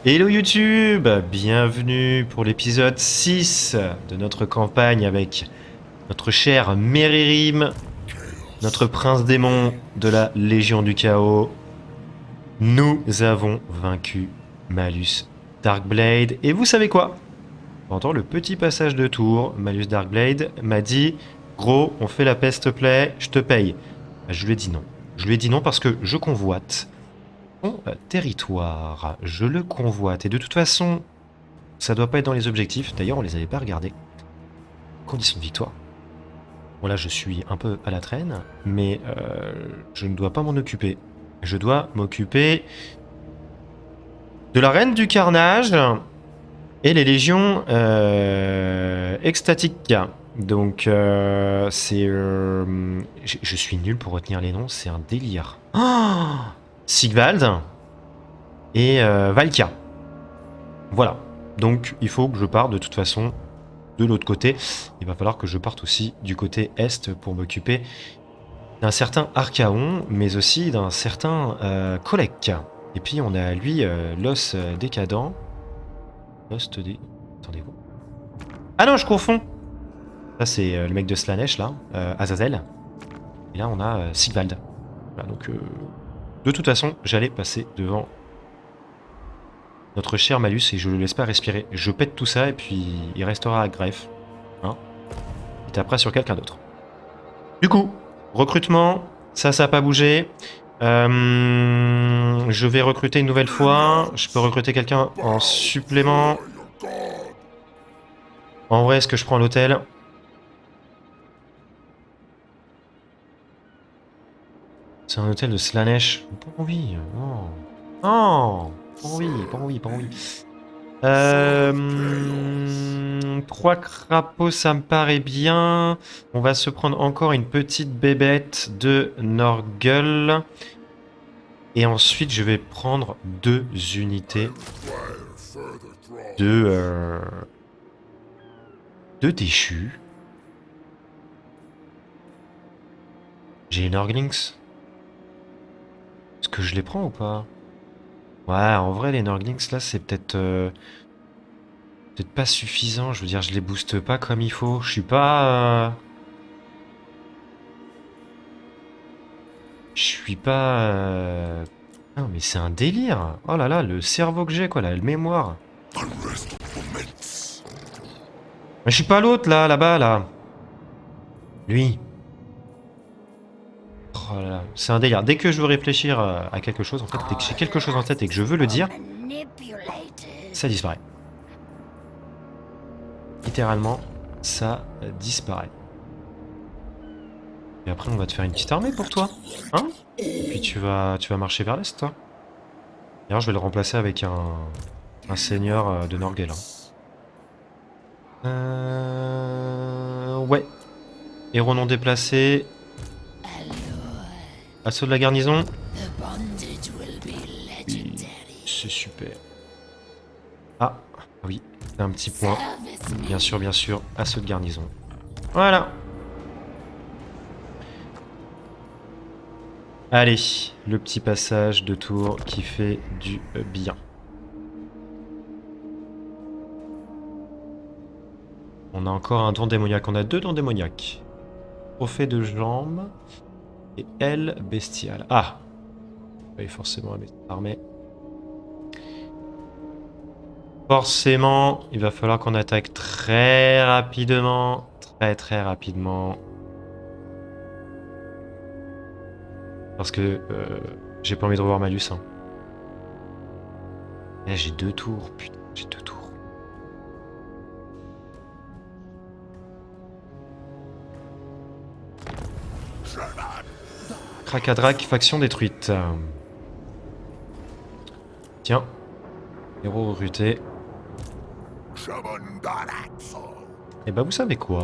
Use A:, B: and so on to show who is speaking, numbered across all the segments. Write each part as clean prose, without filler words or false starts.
A: Hello YouTube, bienvenue pour l'épisode 6 de notre campagne avec notre cher Méririm, notre prince démon de la Légion du Chaos. Nous avons vaincu Malus Darkblade et vous savez quoi? Pendant le petit passage de tour, Malus Darkblade m'a dit « Gros, on fait la peste play, je te paye ». Je lui ai dit non. Je lui ai dit non parce que je convoite son territoire. Je le convoite. Et de toute façon, ça doit pas être dans les objectifs. D'ailleurs, on les avait pas regardés. Condition de victoire. Bon là, je suis un peu à la traîne, mais je ne dois pas m'en occuper. Je dois m'occuper de la Reine du Carnage et les légions extatiques. Donc, c'est... je suis nul pour retenir les noms, c'est un délire. Oh, Sigvald et Valkia. Voilà. Donc, il faut que je parte de toute façon de l'autre côté. Il va falloir que je parte aussi du côté est pour m'occuper d'un certain Archaon, mais aussi d'un certain Kolek. Et puis, on a lui, l'os décadent. Lost des... Attendez-vous. Ah non, je confonds. Ça, c'est le mec de Slaanesh, là, Azazel. Et là, on a Sigvald. Voilà, donc, de toute façon, j'allais passer devant notre cher Malus et je le laisse pas respirer. Je pète tout ça et puis il restera à greffe. Hein, il tapera sur quelqu'un d'autre. Du coup, recrutement, ça n'a pas bougé. Je vais recruter une nouvelle fois. Je peux recruter quelqu'un en supplément. En vrai, est-ce que je prends l'hôtel ? C'est un hôtel de Slaanesh. Pas envie. Non. Non. Pas envie, pas envie, pas envie. 3 crapauds, ça me paraît bien. On va se prendre encore une petite bébête de Norgul. Et ensuite, je vais prendre 2 unités de déchus. J'ai une Norglings. Est-ce que je les prends ou pas? Ouais, en vrai, les Norglings, là, c'est peut-être pas suffisant. Je veux dire, je les booste pas comme il faut. Je suis pas... Je suis pas... Non, mais c'est un délire. Oh là là, le cerveau que j'ai, quoi, la mémoire. Mais je suis pas l'autre, là, là-bas, là. Lui. Oh là là, c'est un délire. Dès que je veux réfléchir à quelque chose, en fait, dès que j'ai quelque chose en tête et que je veux le dire, ça disparaît. Littéralement, ça disparaît. Et après, on va te faire une petite armée pour toi. Hein? Et puis tu vas marcher vers l'est, toi. D'ailleurs, je vais le remplacer avec un seigneur de Norgel. Ouais. Héros non déplacé. Assaut de la garnison. Oui, c'est super. Ah, oui, un petit point. Bien sûr, assaut de garnison. Voilà. Allez, le petit passage de tour qui fait du bien. On a encore un don démoniaque. On a 2 dons démoniaques. Trophée de jambes. Et aile bestiale. Ah! Oui, forcément, armée. Forcément, il va falloir qu'on attaque très rapidement. Très rapidement. Parce que j'ai pas envie de revoir Malus. Hein. Là, j'ai 2 tours. Putain, j'ai 2 tours. Krakadrak, faction détruite. Tiens. Héros recruté. Et bah vous savez quoi?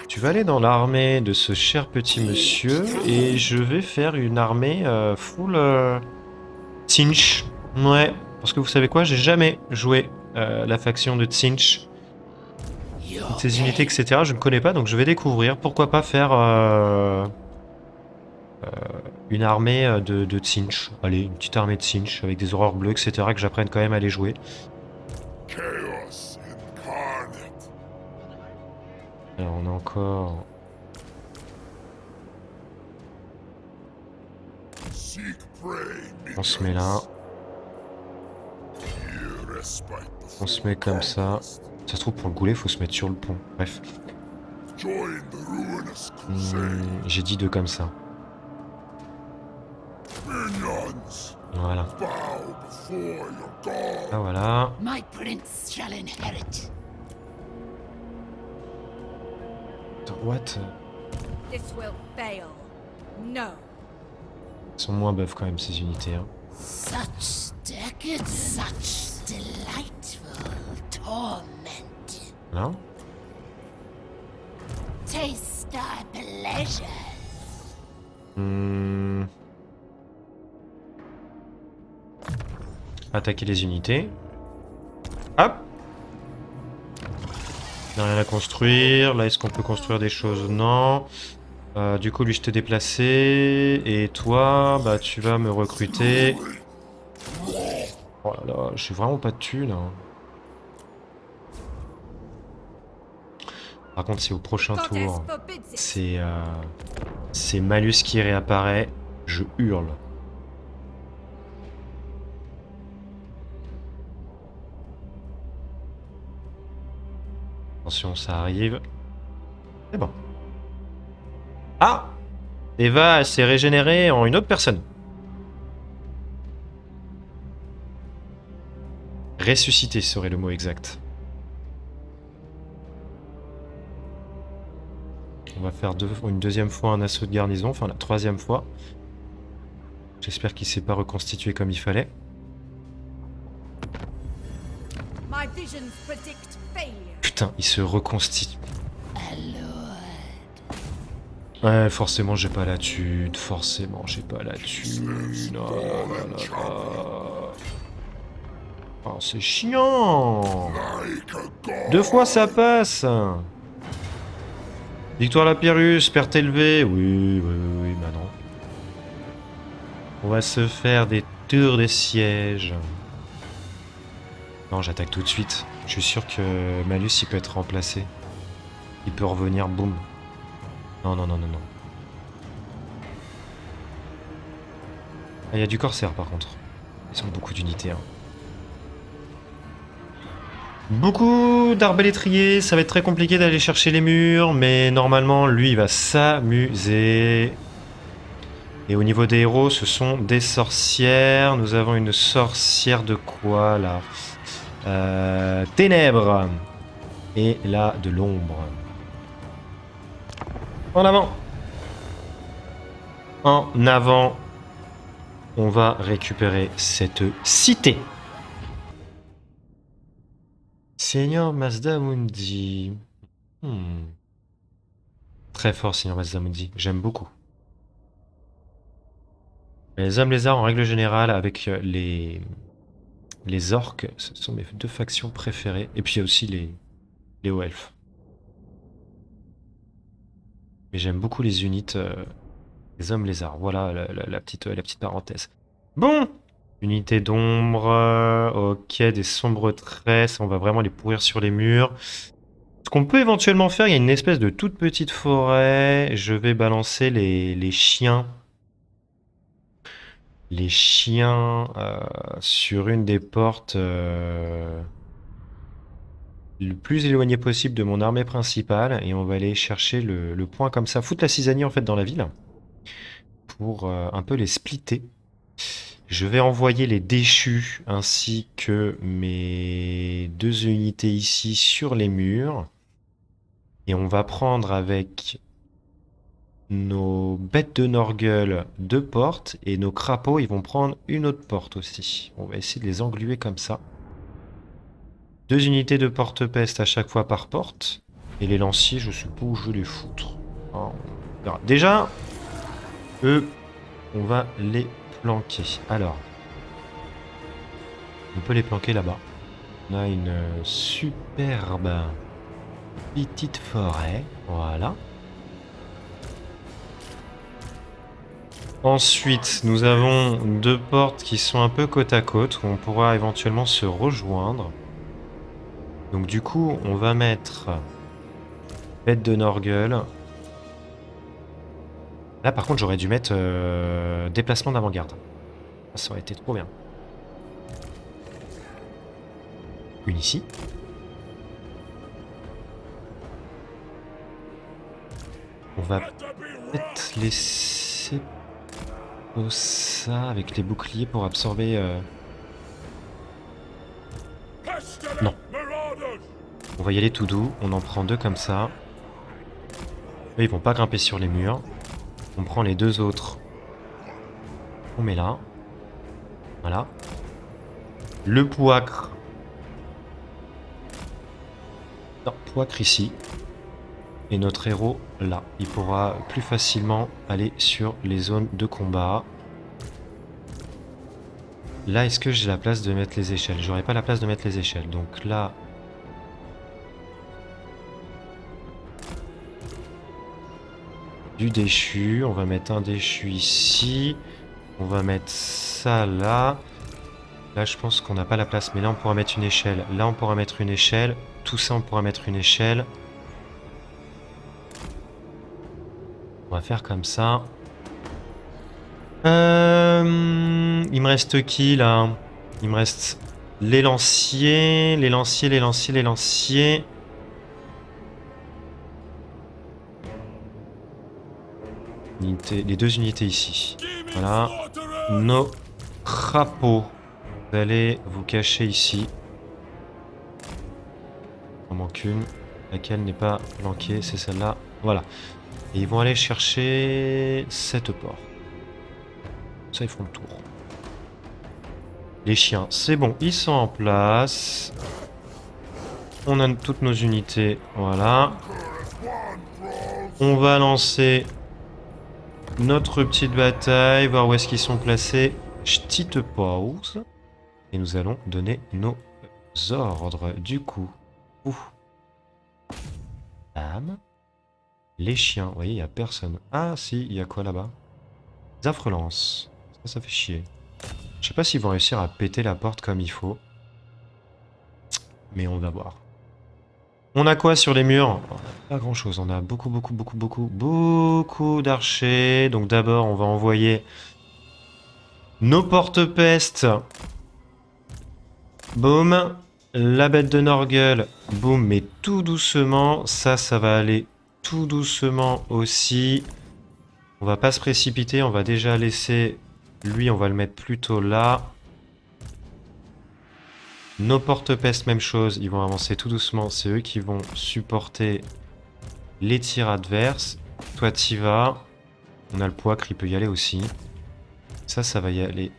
A: Tu vas aller dans l'armée de ce cher petit monsieur et je vais faire une armée full Tzeentch. Ouais, parce que vous savez quoi? J'ai jamais joué la faction de Tzeentch. Toutes ces unités, etc. Je ne connais pas, donc je vais découvrir. Pourquoi pas faire une armée de Tzeentch. Allez, une petite armée de Tzeentch avec des horreurs bleues, etc. que j'apprenne quand même à les jouer.
B: Chaos incarnate.
A: Alors on a encore...
B: Seek prey,
A: On se met là.
B: Here respite
A: On se
B: before
A: met comme ça.
B: conquest.
A: Ça se trouve pour le goulet, faut se mettre sur le pont. Bref.
B: Join the ruinous crusade.
A: J'ai dit 2 comme ça.
B: Minions,
A: Voilà.
B: bow before your god.
A: Ah voilà.
C: My prince shall inherit.
A: Attends, what?
D: This will fail. No.
A: Ils sont moins buff quand même ces unités. Hein.
C: Such decadence, such delightful torment.
A: Là.
C: Taste our pleasure.
A: Attaquer les unités. Hop. Il n'y a rien à construire. Là, est-ce qu'on peut construire des choses? Non. Du coup, lui, je t'ai déplacé. Et toi, bah, tu vas me recruter. Oh là là, j'ai vraiment pas de thunes. Hein. Par contre, c'est au prochain tour. C'est Malus qui réapparaît. Je hurle. Attention, ça arrive. C'est bon. Ah! Eva, elle s'est régénérée en une autre personne. Ressuscité serait le mot exact. On va faire une deuxième fois un assaut de garnison, enfin la troisième fois. J'espère qu'il s'est pas reconstitué comme il fallait.
D: My visions predict failure.
A: Putain, il se reconstitue. Ouais, forcément j'ai pas la thune, forcément j'ai pas la thune. Oh là là là là. Oh, c'est chiant.
B: Like a god.
A: 2 fois ça passe. Victoire Lapyrus, perte élevée. Oui, bah non. On va se faire des tours de siège. Non, j'attaque tout de suite. Je suis sûr que Malus il peut être remplacé. Il peut revenir, boum. Non, non, non, non, non. Ah, il y a du corsaire par contre. Ils ont beaucoup d'unités. Hein. Beaucoup d'arbalétriers, ça va être très compliqué d'aller chercher les murs, mais normalement lui il va s'amuser. Et au niveau des héros, ce sont des sorcières. Nous avons une sorcière de quoi là? Ténèbres. Et là de l'ombre. En avant. En avant. On va récupérer cette cité. Seigneur Mazdamundi. Très fort, Seigneur Mazdamundi. J'aime beaucoup. Les hommes lézards, en règle générale, avec les orques, ce sont mes 2 factions préférées. Et puis il y a aussi les hauts elfes. Mais j'aime beaucoup les unités des hommes lézards. Voilà la petite parenthèse. Bon! Unité d'ombre, ok, des sombres tresses, on va vraiment les pourrir sur les murs. Ce qu'on peut éventuellement faire, il y a une espèce de toute petite forêt. Je vais balancer les chiens. Les chiens sur une des portes le plus éloigné possible de mon armée principale. Et on va aller chercher le point comme ça. Foutre la cisanie en fait dans la ville. Pour un peu les splitter. Je vais envoyer les déchus ainsi que mes 2 unités ici sur les murs. Et on va prendre avec nos bêtes de Norgueul 2 portes. Et nos crapauds, ils vont prendre une autre porte aussi. On va essayer de les engluer comme ça. 2 unités de porte-peste à chaque fois par porte. Et les lanciers, je sais pas où je vais les foutre. On verra. Déjà, eux, on va les planquer. Alors, on peut les planquer là-bas. On a une superbe petite forêt. Voilà. Ensuite, nous avons 2 portes qui sont un peu côte à côte, où on pourra éventuellement se rejoindre. Donc du coup, on va mettre bête de Norgueul. Là par contre, j'aurais dû mettre déplacement d'avant-garde. Ça aurait été trop bien. Une ici. On va peut-être laisser ça avec les boucliers pour absorber... Non. On va y aller tout doux. On en prend 2 comme ça. Eux, ils vont pas grimper sur les murs. On prend les 2 autres. On met là. Voilà. Le poicre. Non, poicre ici. Et notre héros là. Il pourra plus facilement aller sur les zones de combat. Là, est-ce que j'ai la place de mettre les échelles? J'aurais pas la place de mettre les échelles. Donc là... Du déchu. On va mettre un déchu ici. On va mettre ça là. Là, je pense qu'on n'a pas la place. Mais là, on pourra mettre une échelle. Là, on pourra mettre une échelle. Tout ça, on pourra mettre une échelle. On va faire comme ça. Il me reste qui là? Il me reste les lanciers, les lanciers, les lanciers, les lanciers. Les 2 unités ici. Voilà. Nos crapauds. Vous allez vous cacher ici. Il en manque une. Laquelle n'est pas flanquée, c'est celle-là. Voilà. Et ils vont aller chercher cette porte. Ça, ils font le tour. Les chiens, c'est bon, ils sont en place. On a toutes nos unités, voilà. On va lancer notre petite bataille, voir où est-ce qu'ils sont placés. Petite pause. Et nous allons donner nos ordres. Du coup, bam. Les chiens, vous voyez, il n'y a personne. Ah si, il y a quoi là-bas? Zafrelance. Ça fait chier. Je sais pas s'ils vont réussir à péter la porte comme il faut. Mais on va voir. On a quoi sur les murs? On a pas grand chose. On a beaucoup d'archers. Donc d'abord, on va envoyer nos porte-pestes. Boum. La bête de Norgueul. Boum. Mais tout doucement. Ça va aller tout doucement aussi. On va pas se précipiter. On va déjà laisser... Lui, on va le mettre plutôt là. Nos porte-pestes, même chose. Ils vont avancer tout doucement. C'est eux qui vont supporter les tirs adverses. Toi, t'y vas. On a le poicre, il peut y aller aussi. Ça va y aller.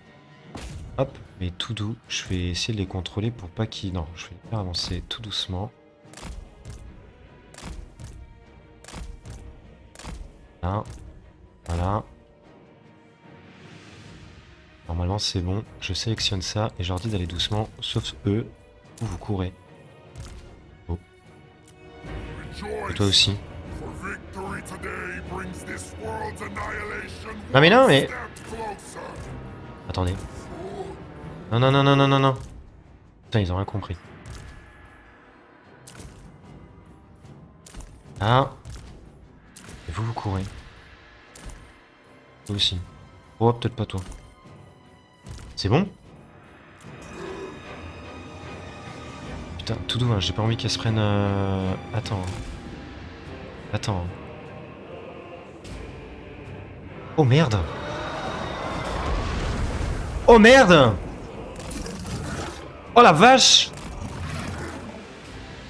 A: Hop, mais tout doux. Je vais essayer de les contrôler pour pas qu'ils... Non, je vais les faire avancer tout doucement. Là. Voilà. Normalement c'est bon, je sélectionne ça et je leur dis d'aller doucement, sauf eux, où vous courez. Oh. Et toi aussi. Non mais non mais... Attendez. Non. Putain, ils ont rien compris. Ah. Et vous courez. Toi aussi. Oh, peut-être pas toi. C'est bon? Putain, tout doux, hein, j'ai pas envie qu'elle se prenne... Attends. Oh merde! Oh merde! Oh la vache!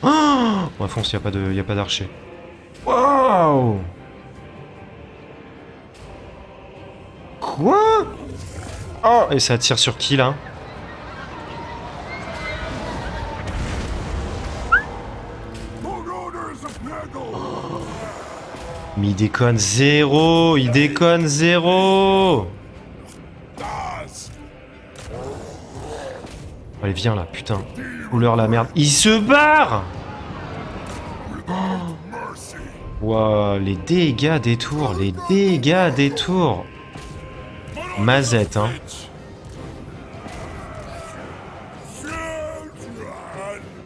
A: Oh bon, fonce, y a pas d'archer. Waouh! Quoi? Oh! Et ça tire sur qui là? Mais il déconne zéro! Il déconne zéro! Allez, viens là, putain. Couleur la merde. Il se barre! Waouh, les dégâts des tours, mazette, hein.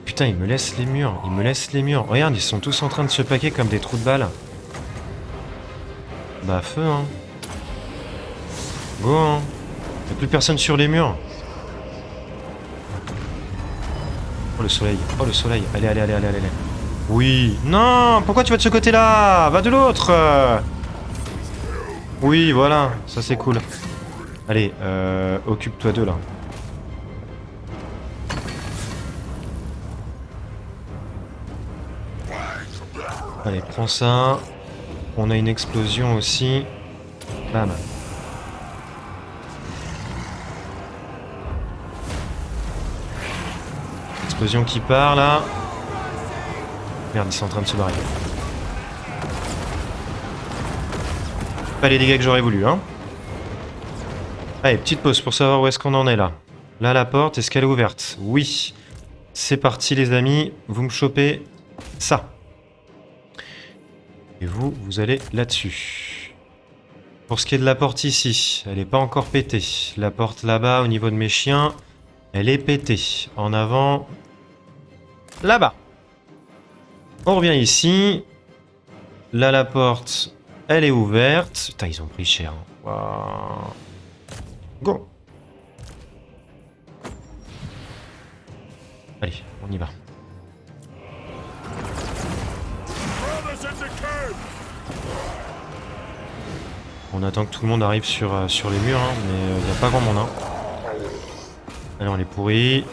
A: Putain, il me laisse les murs, il me laisse les murs. Regarde, ils sont tous en train de se paquer comme des trous de balles. Bah feu, hein. Go, hein. Y'a plus personne sur les murs. Oh le soleil, oh le soleil. Allez, allez, allez, allez, allez. Oui. Non, pourquoi tu vas de ce côté-là? Va de l'autre. Oui, voilà, ça c'est cool. Allez, occupe-toi d'eux là. Allez, prends ça. On a une explosion aussi. Bam. Explosion qui part là. Merde, ils sont en train de se barrer. Pas les dégâts que j'aurais voulu, hein. Allez, petite pause pour savoir où est-ce qu'on en est là. Là, la porte, est-ce qu'elle est ouverte? Oui. C'est parti les amis, vous me chopez ça. Et vous, vous allez là-dessus. Pour ce qui est de la porte ici, elle n'est pas encore pétée. La porte là-bas, au niveau de mes chiens, elle est pétée. En avant, là-bas. On revient ici. Là, la porte, elle est ouverte. Putain, ils ont pris cher. Hein. Wow. Go. Allez, on y va. On attend que tout le monde arrive sur les murs, hein, mais il n'y a pas grand monde. Hein. Allez, on les pourrit.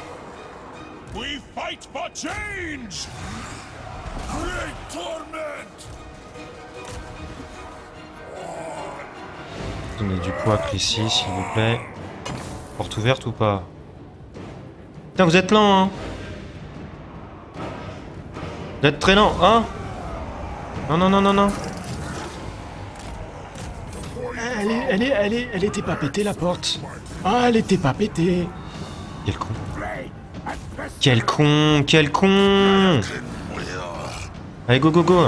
B: We fight for change! Create torment!
A: Donnez du poids ici, s'il vous plaît. Porte ouverte ou pas? Putain, vous êtes lent, hein? Vous êtes très lent, hein? Non, non, non, non, non.
E: Elle était pas pétée la porte. Ah, elle était pas pétée.
A: Quel con. Quel con, quel con. Allez, go, go, go.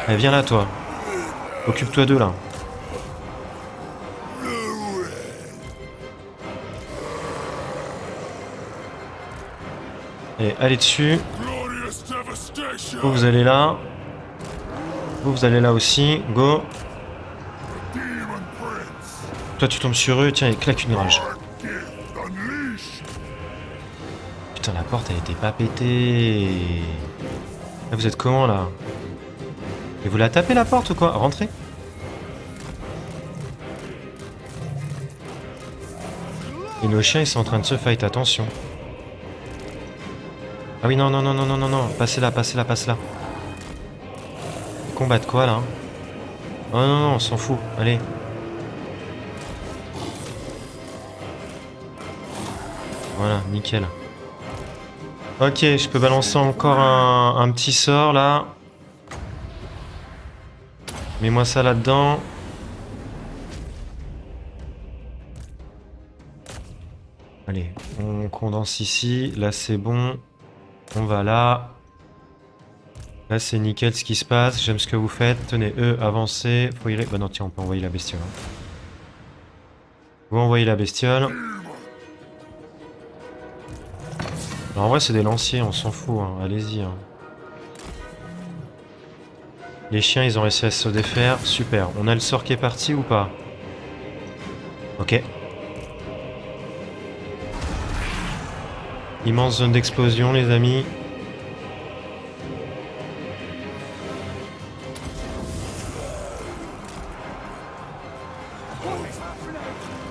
A: Allez, viens là, toi. Occupe-toi d'eux, là. Allez, allez dessus.
B: Glorious devastation!
A: Vous, vous allez là. Vous, vous allez là aussi. Go.
B: Demon Prince!
A: Toi, tu tombes sur eux. Tiens, et claque une rage.
B: Gift unleashed!
A: Putain, la porte, elle était pas pétée. Là, vous êtes comment, là? Et vous la tapez, la porte, ou quoi? Rentrez. Et nos chiens, ils sont en train de se fight. Attention. Ah oui, non, non, non, non, non, non, non. Passez là, passez là, passe là. Combat de quoi, là? Oh non, non, on s'en fout. Allez. Voilà, nickel. Ok, je peux balancer encore un petit sort, là. Mets-moi ça là-dedans. Allez, on condense ici. Là, c'est bon. On va là. Là, c'est nickel ce qui se passe. J'aime ce que vous faites. Tenez, eux, avancez. Faut y aller. Bah non, tiens, on peut envoyer la bestiole. Vous envoyez la bestiole. Alors, en vrai, c'est des lanciers, on s'en fout. Hein. Allez-y. Hein. Les chiens, ils ont réussi à se défaire. Super. On a le sort qui est parti ou pas? Ok. Immense zone d'explosion, les amis.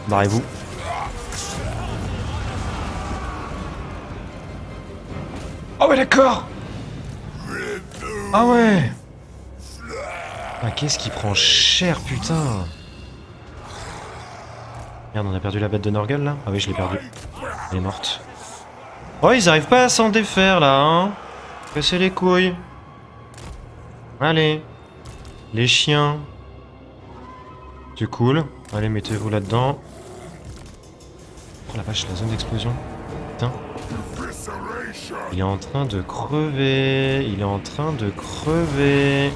A: Barrez-vous. Ah ouais, d'accord. Ah ouais. Ah, qu'est-ce qui prend cher, putain. Merde, on a perdu la bête de Norgal, là? Ah oui, je l'ai perdue. Elle est morte. Oh, ils arrivent pas à s'en défaire, là, hein. Cassez les couilles. Allez. Les chiens. C'est cool. Allez, mettez-vous là-dedans. Oh la vache, la zone d'explosion. Putain. Il est en train de crever. Il est en train de crever.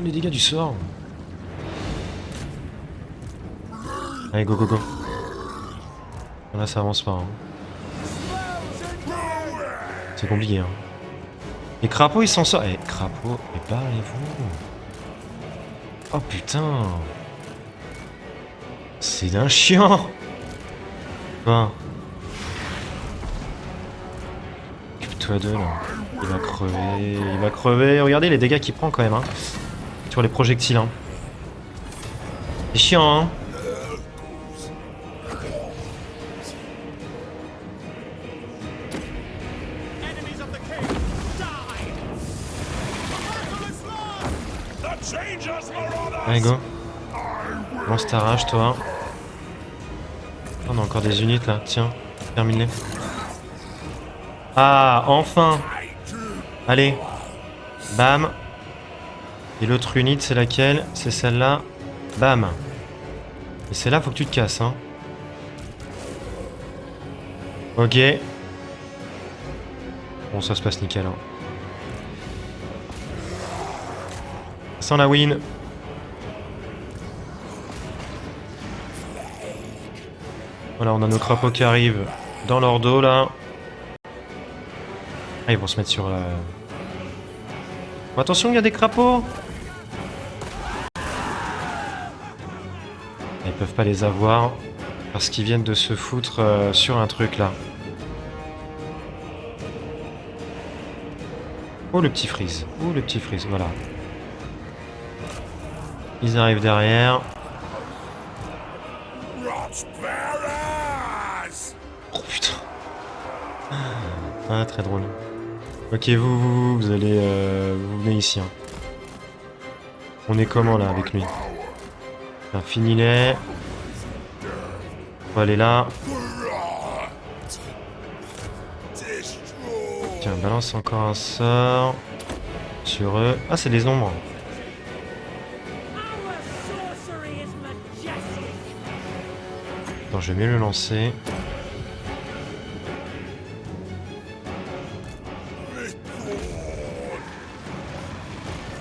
A: les dégâts du sort. Allez, go, go, go. Là, ça avance pas. Hein. C'est compliqué. Hein. Les crapauds, ils s'en sortent. Eh, crapauds, préparez-vous. Oh putain. C'est d'un chiant. Enfin. Occupe-toi d'eux, là. Il va crever. Il va crever. Regardez les dégâts qu'il prend quand même. Hein. Sur les projectiles. Hein. C'est chiant, hein. Allez, go. Lance ta rage, toi. On a encore des unités là. Tiens, termine-les. Ah, enfin. Allez. Bam. Et l'autre unité, c'est laquelle? C'est celle-là. Bam. Et celle-là, faut que tu te casses, hein. Ok. Bon, ça se passe nickel, hein. Sans la win. Voilà, on a nos crapauds qui arrivent dans leur dos là. Ah, ils vont se mettre sur la... Oh, attention, il y a des crapauds. Ils peuvent pas les avoir parce qu'ils viennent de se foutre sur un truc là. Oh le petit freeze. Oh le petit freeze, voilà. Ils arrivent derrière. Oh putain. Ah, très drôle. Ok, vous allez... vous venez ici. Hein. On est comment là avec lui? Finis-les. On va aller là. Tiens, balance encore un sort. Sur eux. Ah, c'est des ombres. Attends, je vais mieux le lancer.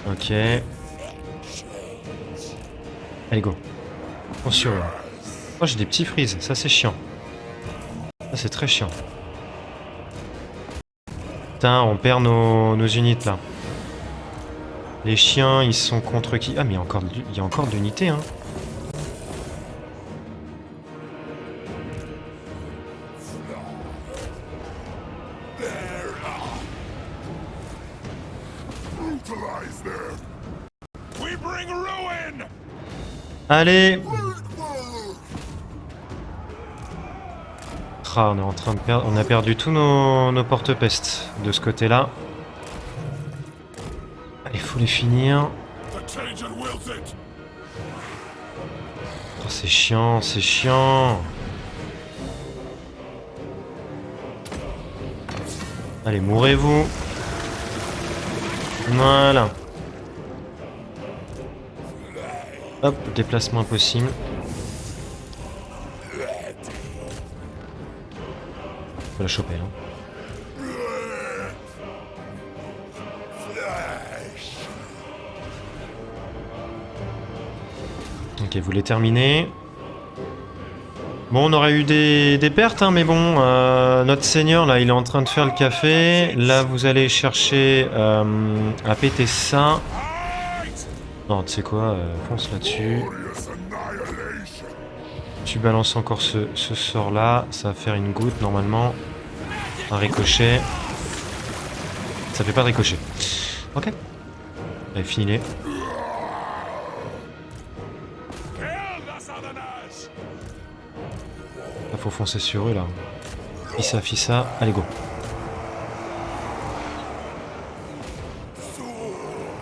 A: Ok. Allez, go. On sur eux. Oh, j'ai des petits freezes. Ça, c'est chiant. Ça, c'est très chiant. Putain, on perd nos unités, là. Les chiens, ils sont contre qui? Ah, mais il y a encore de l'unité, hein. Allez. Ah, on est en train de perdre. On a perdu tous nos porte-pestes de ce côté-là. Allez, faut les finir. Oh, c'est chiant, c'est chiant. Allez, mourrez-vous. Voilà. Hop, déplacement impossible. Faut la choper, là. Ok, vous les terminez. Bon, on aurait eu des pertes, hein, mais bon, notre seigneur, là, il est en train de faire le café. Là, vous allez chercher à péter ça. Non, tu sais quoi, fonce là-dessus. Tu balances encore ce sort-là. Ça va faire une goutte, normalement. Un ricochet. Ça fait pas de ricochet. Ok. Allez, finis-les. Là, faut foncer sur eux, là. Fissa. Allez, go.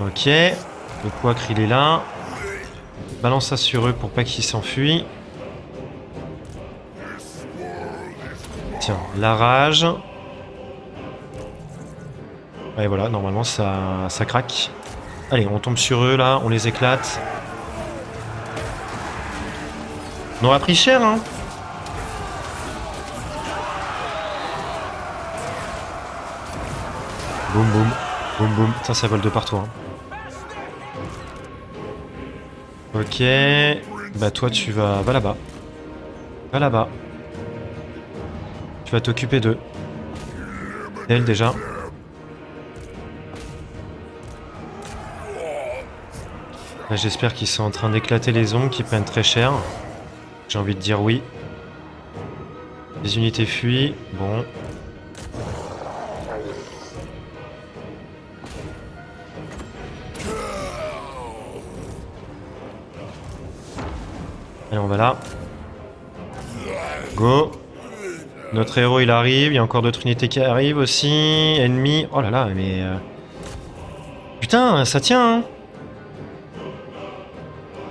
A: Ok. Le poids il est là. Balance ça sur eux pour pas qu'ils s'enfuient. Tiens, la rage. Et voilà, normalement ça craque. Allez, on tombe sur eux là, on les éclate. On aura pris cher, hein. Boum boum. Boum boum. Ça vole de partout, hein. Ok. Bah toi tu vas... Va là-bas. Va là-bas. Tu vas t'occuper d'eux. Elle déjà. Là, j'espère qu'ils sont en train d'éclater les ongles, qu'ils prennent très cher. J'ai envie de dire oui. Les unités fuient. Bon. Allez, on va là. Go. Notre héros, il arrive. Il y a encore d'autres unités qui arrivent aussi. Ennemis. Oh là là, mais... Putain, ça tient, hein.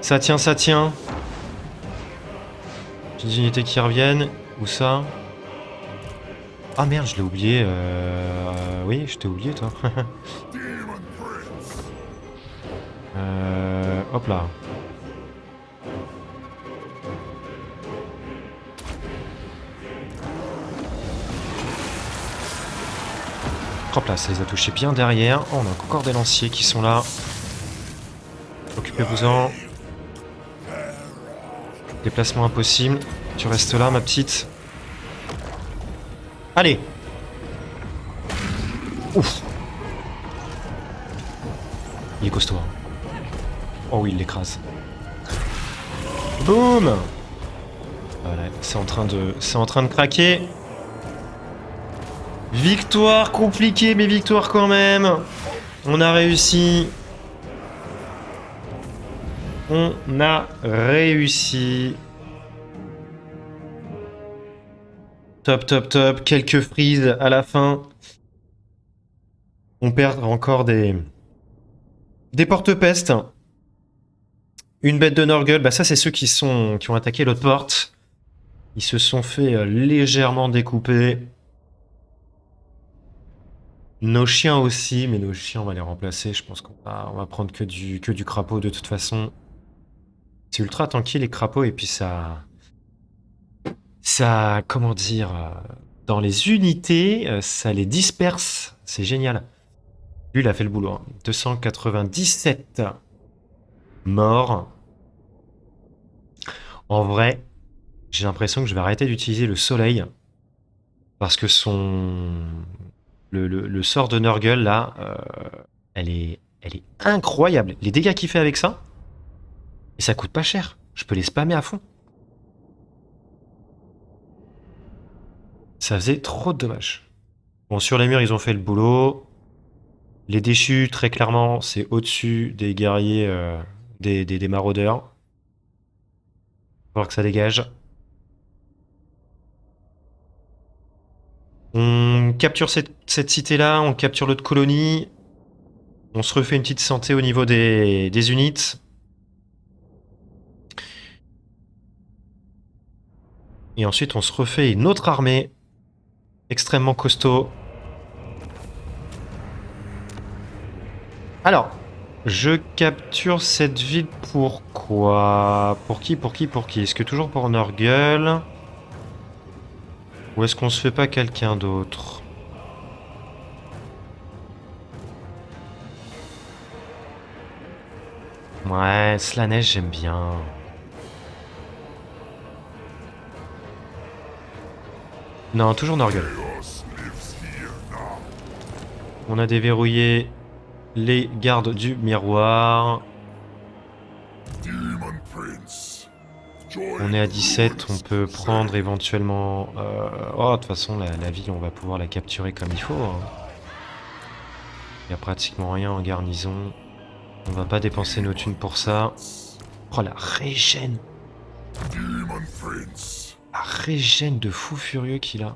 A: Ça tient, ça tient. J'ai des unités qui reviennent. Où ça? Ah merde, je l'ai oublié. Oui, je t'ai oublié, toi. Hop là. Hop là, ça les a touchés bien derrière. Oh, on a encore des lanciers qui sont là. Occupez-vous-en. Déplacement impossible. Tu restes là, ma petite. Allez. Ouf. Il est costaud. Hein. Oh oui, il l'écrase. Boum. Voilà, c'est en train de craquer. Victoire compliquée, mais victoire quand même. On a réussi. On a réussi. Top, top, top. Quelques frises à la fin. On perd encore des porte-pestes. Une bête de Nurgle. Bah ça, c'est ceux qui ont attaqué l'autre porte. Ils se sont fait légèrement découper. Nos chiens aussi, mais nos chiens, on va les remplacer. Je pense qu'on va prendre que du crapaud de toute façon. C'est ultra tranquille les crapauds et puis ça, comment dire, dans les unités, ça les disperse. C'est génial. Lui, il a fait le boulot. Hein. 297 morts. En vrai, j'ai l'impression que je vais arrêter d'utiliser le soleil parce que le sort de Nurgle là, elle est incroyable. Les dégâts qu'il fait avec ça. Et ça coûte pas cher. Je peux les spammer à fond. Ça faisait trop de dommages. Bon, sur les murs, ils ont fait le boulot. Les déchus, très clairement, c'est au-dessus des guerriers, des maraudeurs. Faut voir que ça dégage. On capture cette cité-là, on capture l'autre colonie. On se refait une petite santé au niveau des unités. Et ensuite, on se refait une autre armée extrêmement costaud. Alors, je capture cette ville pourquoi? Pour qui? Est-ce que toujours pour Nurgle? Ou est-ce qu'on se fait pas quelqu'un d'autre? Ouais, Slanesh, j'aime bien. Non, toujours Nurgle. On a déverrouillé les gardes du miroir. On est à 17, on peut prendre éventuellement... Oh, de toute façon, la ville, on va pouvoir la capturer comme il faut. Hein. Il n'y a pratiquement rien en garnison. On va pas dépenser nos thunes pour ça. Oh, la régène. La régène de fou furieux qu'il a.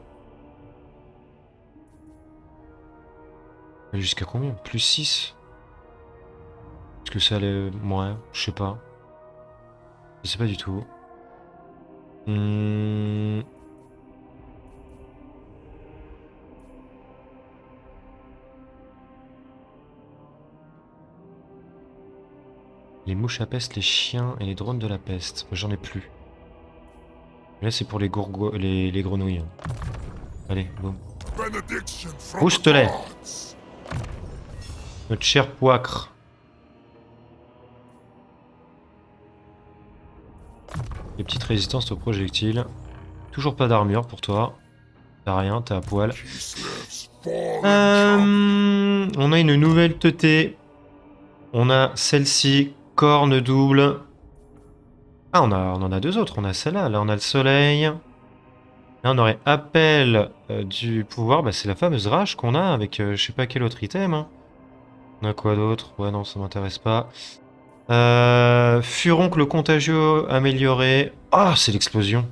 A: Jusqu'à combien? Plus 6? Est-ce que ça allait... Ouais, je sais pas. Je sais pas du tout. Les mouches à peste, les chiens et les drones de la peste. J'en ai plus. Là, c'est pour les grenouilles. Allez, boum. Booste-les. Notre cher poicre. Les petites résistances aux projectiles. Toujours pas d'armure pour toi. T'as rien, t'es à poil. On a une nouvelle teuté. On a celle-ci, corne double. Ah, on en a deux autres. On a celle-là. Là, on a le soleil. Là, on aurait appel du pouvoir. Bah, c'est la fameuse rage qu'on a avec je sais pas quel autre item. Hein. On a quoi d'autre? Ouais, non, ça m'intéresse pas. Furoncle contagieux amélioré. Ah, c'est l'explosion.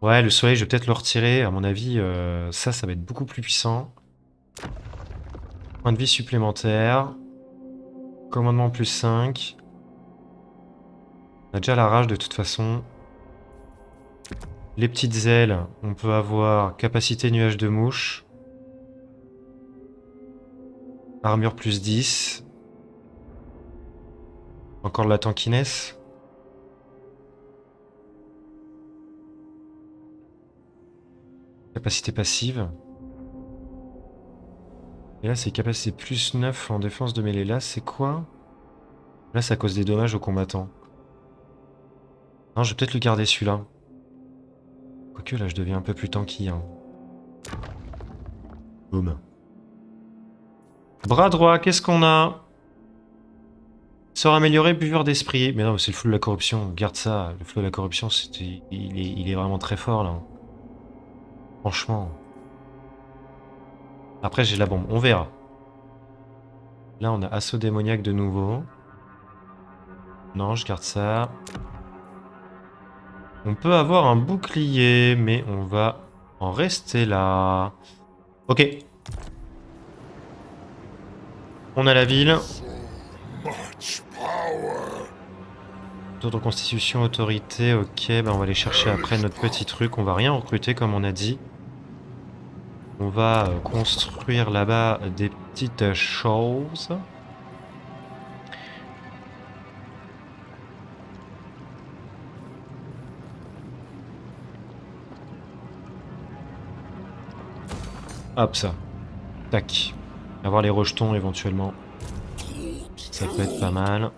A: Ouais, le soleil, je vais peut-être le retirer. À mon avis, ça va être beaucoup plus puissant. Point de vie supplémentaire. Commandement plus 5. On a déjà la rage de toute façon. Les petites ailes, on peut avoir capacité nuage de mouche. Armure plus 10. Encore de la tankiness. Capacité passive. Et là, c'est capacité plus 9 en défense de mêlée. Là, c'est quoi? Là, ça cause des dommages aux combattants. Non, je vais peut-être le garder celui-là. Quoique, là, je deviens un peu plus tanky. Hein. Boum. Bras droit, qu'est-ce qu'on a? Sort amélioré, buveur d'esprit. Mais non, c'est le flot de la corruption. Garde ça. Le flot de la corruption, il est vraiment très fort, là. Franchement. Après, j'ai la bombe. On verra. Là, on a assaut démoniaque de nouveau. Non, je garde ça. On peut avoir un bouclier, mais on va en rester là. Ok. On a la ville.
B: Much power.
A: D'autres constitution, autorité, ok. Ben on va aller chercher après notre petit truc. On va rien recruter comme on a dit. On va construire là-bas des petites choses. Hop, ça. Tac. Avoir les rejetons éventuellement. Ça peut être pas mal.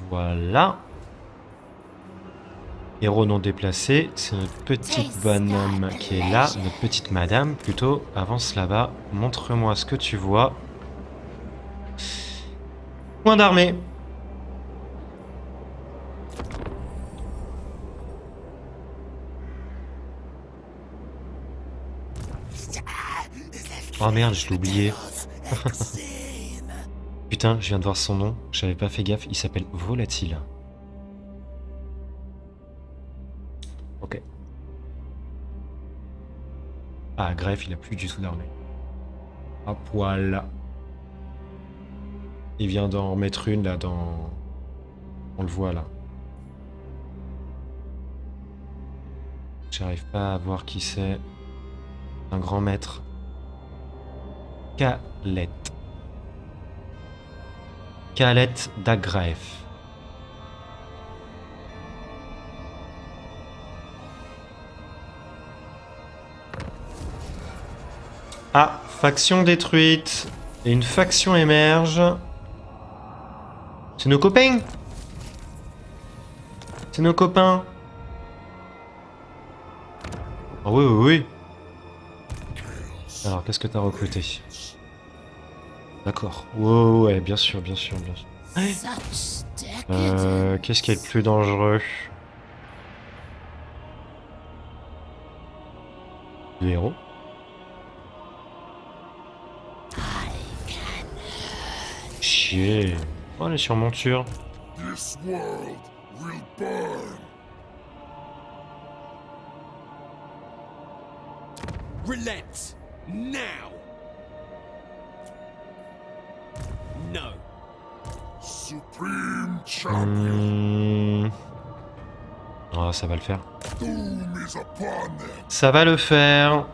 A: Voilà. Héros non déplacé. C'est notre petit bonhomme qui est là. Notre petite madame, plutôt. Avance là-bas. Montre-moi ce que tu vois. Point d'armée. Oh merde, je l'ai oublié. Putain, je viens de voir son nom. J'avais pas fait gaffe. Il s'appelle Volatile. Ok. Ah, Greff, il a plus du tout d'armée. À poil. Il vient d'en mettre une là dans... On le voit là. J'arrive pas à voir qui c'est. Un grand maître. Calette. Calette d'Agref. Ah, faction détruite. Et une faction émerge. C'est nos copains. C'est nos copains. Ah oui, oui, oui. Alors, qu'est-ce que t'as recruté? D'accord. Ouais, ouais, bien sûr, bien sûr, bien sûr. Qu'est-ce qui est le plus dangereux? Le héros? Chier. Oh, elle est sur monture.
B: This world will burn.
F: Relent now. No.
B: Supreme champion.
A: Oh, ça va le faire.
B: Doom is upon them.
A: Ça va le faire.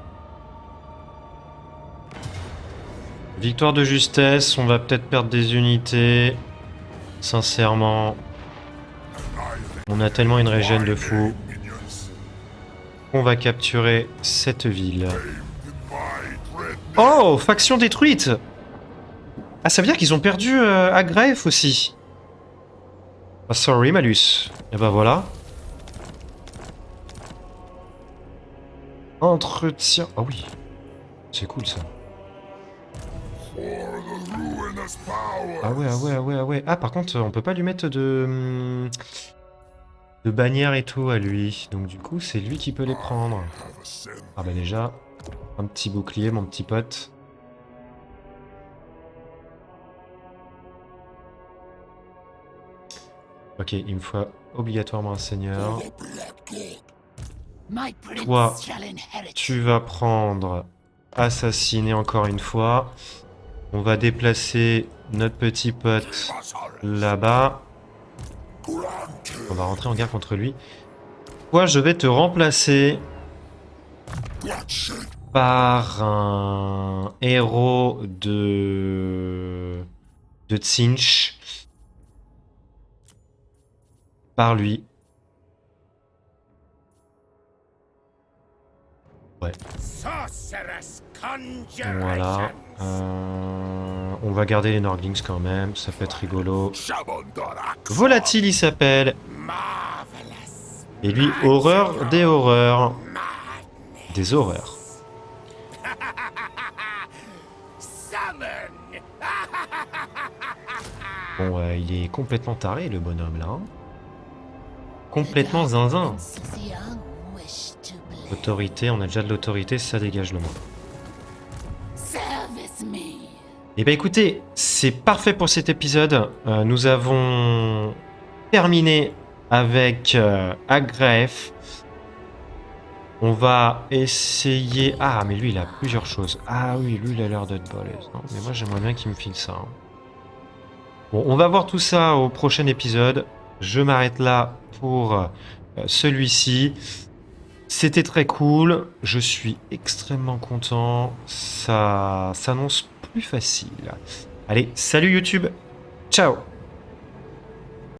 A: Victoire de justesse, on va peut-être perdre des unités. Sincèrement. On a tellement une régène de fou. On va capturer cette ville. Oh, faction détruite. Ah, ça veut dire qu'ils ont perdu Agref aussi. Ah, sorry, Malus. Et bah voilà. Entretien. Ah oui. C'est cool ça.
B: For the ruinous power.
A: Ah ouais, ah ouais, ah ouais, ah ouais. Ah, par contre, on peut pas lui mettre de bannière et tout à lui. Donc du coup, c'est lui qui peut les prendre.
B: Have a sense.
A: Ah bah déjà, un petit bouclier, mon petit pote. Ok, il me faut obligatoirement un seigneur.
C: My prince
A: Toi,
C: shall inherit.
A: tu vas prendre assassiner encore une fois. On va déplacer notre petit pote là-bas. On va rentrer en guerre contre lui. Toi, je vais te remplacer par un héros de Tsinch. Par lui. Ouais.
F: Sorceress conjuration.
A: Voilà. On va garder les Nordlings quand même, ça peut être rigolo.
B: Shabandarak.
A: Volatile il s'appelle.
F: Marvelous.
A: Et lui, horreur des horreurs. Des horreurs.
F: Summon.
A: Bon, il est complètement taré le bonhomme là. Hein. Complètement zinzin.
C: Prince's young wish to bless.
A: Autorité, on a déjà de l'autorité, ça dégage le moins.
C: Service me.
A: Et bah écoutez, c'est parfait pour cet épisode. Nous avons terminé avec Agref. On va essayer... Ah, mais lui, il a plusieurs choses. Ah oui, lui, il a l'air d'être balèze. Non, mais moi, j'aimerais bien qu'il me file ça. Hein. Bon, on va voir tout ça au prochain épisode. Je m'arrête là pour celui-ci. C'était très cool. Je suis extrêmement content. Ça s'annonce plus facile. Allez, salut YouTube. Ciao.